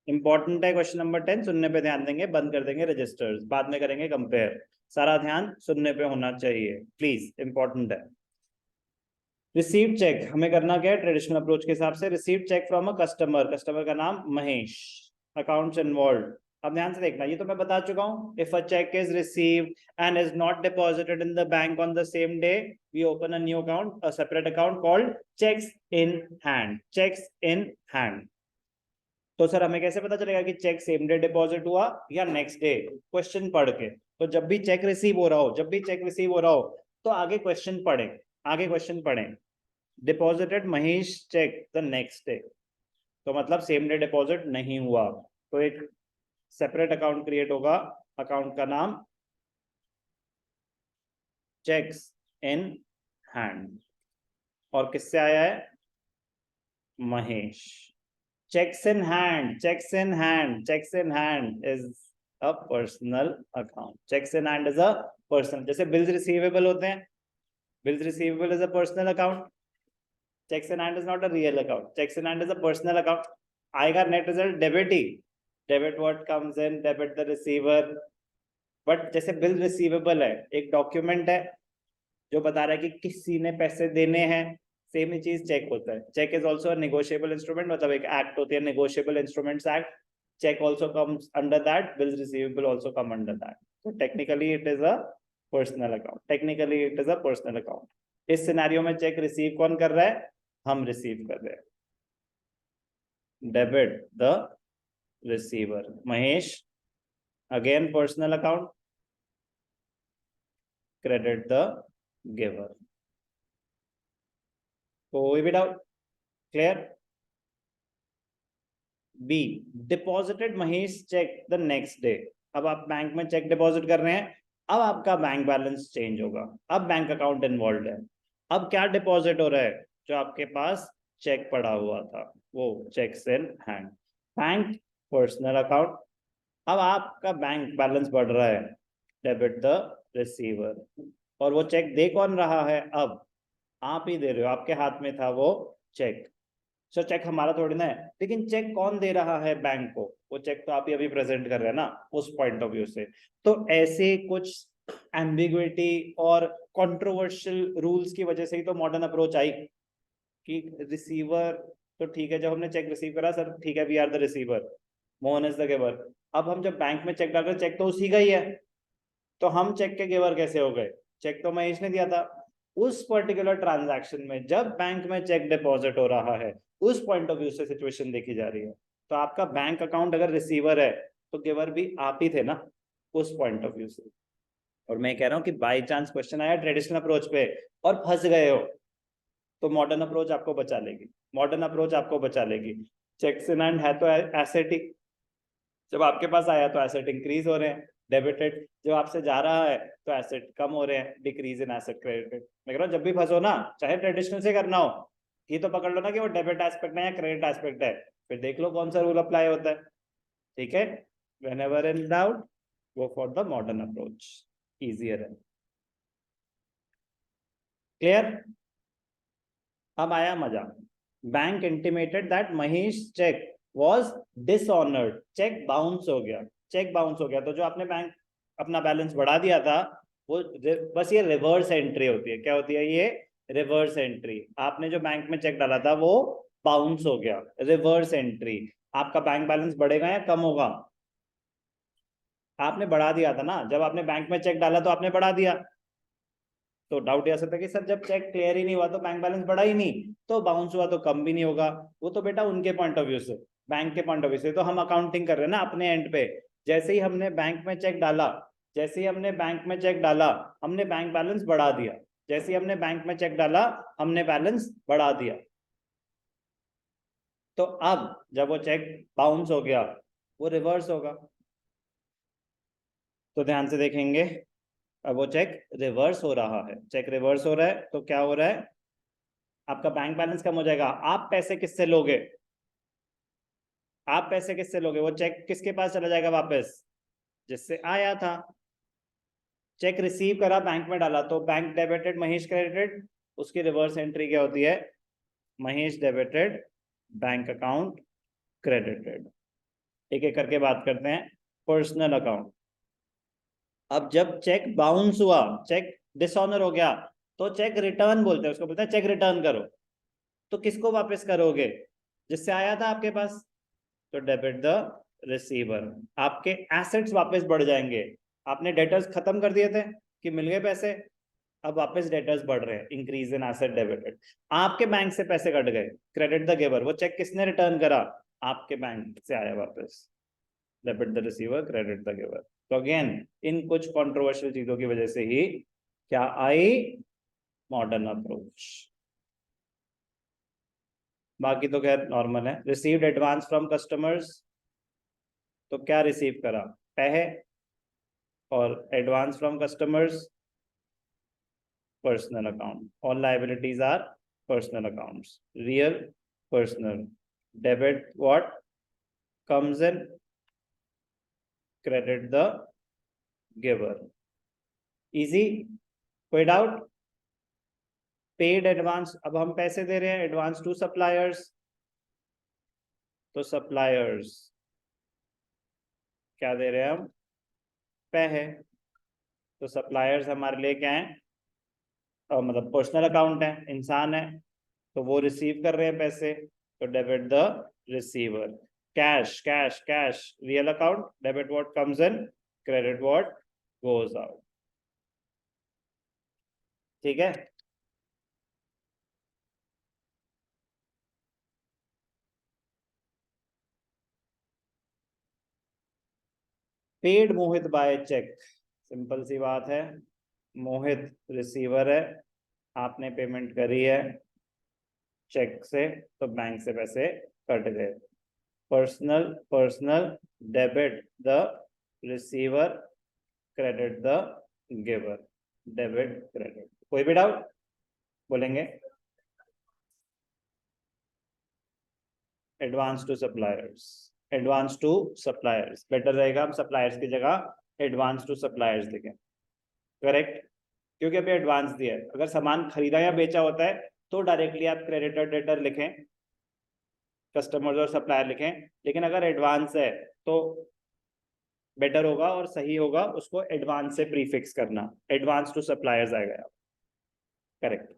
Important है question number 10, सुनने पे ध्यान देंगे, बंद कर देंगे रजिस्टर्स, बाद में करेंगे कंपेयर। सारा ध्यान सुनने पे होना चाहिए प्लीज, इंपॉर्टेंट है। रिसीव चेक हमें करना क्या है ट्रेडिशनल अप्रोच के हिसाब से, receive check from a customer, customer का नाम महेश, अकाउंट्स इन्वॉल्व। अब ध्यान से देखना, ये तो मैं बता चुका हूं, if a cheque is received and is not deposited in the bank on the same day, we open a new account, a separate account called cheques in hand, cheques in hand. तो sir हमें कैसे पता चलेगा कि check same day deposit हुआ या next day? Question पढ़ के। तो जब भी चेक रिसीव हो रहा हो, जब भी चेक रिसीव हो रहा हो, तो आगे क्वेश्चन पढ़े, आगे क्वेश्चन पढ़े, deposited Mahesh cheque the next day, तो मतलब सेम डे डिपॉजिट नहीं हुआ, तो एक सेपरेट अकाउंट क्रिएट होगा, अकाउंट का नाम चेक्स इन हैंड, और किससे आया है? Mahesh. Cheques in hand, cheques in hand, cheques in hand is a personal account, cheques in hand is a personal, जैसे बिल्स रिसीवेबल होते हैं, bills receivable is a personal account, checks in hand is not a real account, checks in hand is a personal account। आएगा net result debit he, debit what comes in, debit the receiver. But जैसे bill receivable है, एक document है जो बता रहा है कि किसी ने पैसे देने हैं, सेम ही चीज चेक होता है। Cheque is also negotiable instrument, मतलब एक एक्ट होती है negotiable instruments act, cheque also comes under that, bill receivable also come under that. तो technically it is a personal account, technically it is a personal account. इस scenario में cheque receive कौन कर रहा है? हम रिसीव कर रहे हैं, debit the receiver, Mahesh again personal account, credit the giver. कोई भी doubt? Clear? B, deposited Mahesh cheque the next day, अब आप बैंक में चेक डिपॉजिट कर रहे हैं, अब आपका बैंक बैलेंस चेंज होगा, अब बैंक अकाउंट इन्वॉल्व है, अब क्या डिपॉजिट हो रहा है? जो आपके पास चेक पड़ा हुआ था, वो checks in hand, bank personal account. अब आपका बैंक बैलेंस बढ़ रहा है, डेबिट द रिसीवर, और वो चेक दे कौन रहा है? अब आप ही दे रहे हो, आपके हाथ में था वो चेक। सो चेक हमारा थोड़ी ना है, लेकिन चेक कौन दे रहा है बैंक को? वो चेक तो आप ही अभी प्रेजेंट कर रहे हैं ना, उस पॉइंट ऑफ व्यू से। तो ऐसे कुछ एम्बिग्युइटी और कंट्रोवर्शियल रूल्स की वजह से ही तो मॉडर्न अप्रोच आई, कि रिसीवर तो ठीक है, जब हमने चेक रिसीव करा सर ठीक है, we are the receiver, Mohan is the giver. अब हम जब बैंक में चेक डाल रहे, चेक तो उसी का ही है, तो हम चेक के गिवर कैसे हो गए? चेक तो महेश ने दिया था। उस पर्टिकुलर ट्रांजैक्शन में जब बैंक में चेक डिपॉजिट हो रहा है, उस पॉइंट ऑफ व्यू से सिचुएशन देखी जा रही है, तो आपका बैंक अकाउंट अगर रिसीवर है, तो गिवर भी आप ही थे ना, उस पॉइंट ऑफ व्यू से। और मैं कह रहा हूं कि बाई चांस क्वेश्चन आया ट्रेडिशनल अप्रोच पे और फंस गए हो, तो मॉडर्न अप्रोच आपको बचा लेगी, मॉडर्न अप्रोच आपको बचा लेगी। चेक्स इन हैंड है तो एसेट ही, जब आपके पास आया तो एसेट इंक्रीज हो रहे हैं, डेबिटेड जब आपसे जा रहा है तो एसेट कम हो रहे हैं, डिक्रीज इन एसेट क्रेडिटेड। मैं कह रहा हूँ जब भी फंसो ना, चाहे ट्रेडिशनल से करना हो, ये तो पकड़ लो ना कि वो डेबिट एस्पेक्ट है या क्रेडिट एस्पेक्ट है, फिर देख लो कौन सा रूल अप्लाई होता है। ठीक है, whenever in doubt go for the modern approach, easier है। क्लियर? अब आया मजा, bank intimated that Mahesh cheque was dishonoured, cheque bounce हो गया, चेक बाउंस हो गया, तो जो आपने बैंक अपना बैलेंस बढ़ा दिया था, वो बस ये रिवर्स एंट्री होती है। क्या होती है ये? Reverse entry. आपने जो बैंक में चेक डाला था वो बाउंस हो गया, रिवर्स एंट्री। आपका बैंक बैलेंस बढ़ेगा या कम होगा? आपने बढ़ा दिया था ना, जब आपने बैंक में चेक डाला तो आपने बढ़ा दिया, तो डाउट ये आ सकता है कि सर जब चेक क्लियर ही नहीं हुआ तो बैंक बैलेंस बढ़ा ही नहीं, तो बाउंस हुआ तो कम भी नहीं होगा। वो तो बेटा उनके पॉइंट ऑफ व्यू से, बैंक के पॉइंट ऑफ व्यू से तो हम अकाउंटिंग कर रहे हैं ना अपने एंड पे। जैसे ही हमने बैंक में चेक डाला, जैसे ही हमने बैंक में चेक डाला, हमने बैंक बैलेंस बढ़ा दिया, जैसे ही हमने बैंक में चेक डाला, हमने बैलेंस बढ़ा दिया। तो अब जब वो चेक बाउंस हो गया, वो रिवर्स होगा। तो ध्यान से देखेंगे, अब वो चेक रिवर्स हो रहा है, चेक रिवर्स हो रहा है, तो क्या हो रहा है? आपका बैंक बैलेंस कम हो जाएगा। आप पैसे किससे लोगे? आप पैसे किससे लोगे? वो चेक किसके पास चला जाएगा वापस? जिससे आया था। चेक रिसीव करा, बैंक में डाला, तो बैंक डेबिटेड, महेश क्रेडिटेड, उसकी रिवर्स एंट्री क्या होती है? Mahesh debited, bank account credited. एक एक करके बात करते हैं। पर्सनल अकाउंट, अब जब चेक बाउंस हुआ, चेक डिसऑनर हो गया, तो चेक रिटर्न बोलते हैं उसको, बोलते हैं चेक रिटर्न करो। तो किसको वापस करोगे? जिससे आया था आपके पास, तो डेबिट द रिसीवर। आपके एसेट्स वापस बढ़ जाएंगे। आपने डेटर्स खत्म कर दिए थे कि मिल गए पैसे, अब वापस डेटर्स बढ़ रहे हैं, इंक्रीज इन एसेट डेबिटेड। आपके बैंक से पैसे कट गए, क्रेडिट द गिवर। वो चेक किसने रिटर्न करा? आपके बैंक से आया वापस, debit the receiver, credit the giver. तो अगेन इन कुछ कंट्रोवर्शियल चीजों की वजह से ही क्या आई? Modern approach. बाकी तो खैर नॉर्मल है। रिसीव्ड एडवांस फ्रॉम कस्टमर्स, तो क्या रिसीव करा? पैसे। और advance from customers, personal account. All liabilities are personal accounts. Real, personal. Debit what comes in, credit the giver. Easy, कोई डाउट? पेड एडवांस, अब हम पैसे दे रहे हैं एडवांस टू सप्लायर्स, तो सप्लायर्स क्या दे रहे हैं हम? पैसे। तो सप्लायर्स हमारे लिए क्या है? मतलब पर्सनल अकाउंट है, इंसान है, तो वो रिसीव कर रहे हैं पैसे, तो debit the receiver. Cash, cash, cash, real account, debit what comes in, credit what goes out. ठीक है। पेड मोहित बाय चेक, सिंपल सी बात है। मोहित रिसीवर है, आपने पेमेंट करी है चेक से, तो बैंक से पैसे कट गए। Personal, personal, debit the receiver, credit the giver. Debit, credit. कोई भी डाउट बोलेंगे? Advance to suppliers, advance to suppliers better रहेगा, हम सप्लायर्स की जगह एडवांस टू सप्लायर्स लिखें। करेक्ट, क्योंकि अभी एडवांस दिया है। अगर सामान खरीदा या बेचा होता है तो डायरेक्टली आप क्रेडिटर डेटर लिखें, कस्टमर्स और सप्लायर लिखें। लेकिन अगर एडवांस है तो बेटर होगा और सही होगा उसको एडवांस से प्रीफिक्स करना, एडवांस टू सप्लायर्स आएगा। करेक्ट।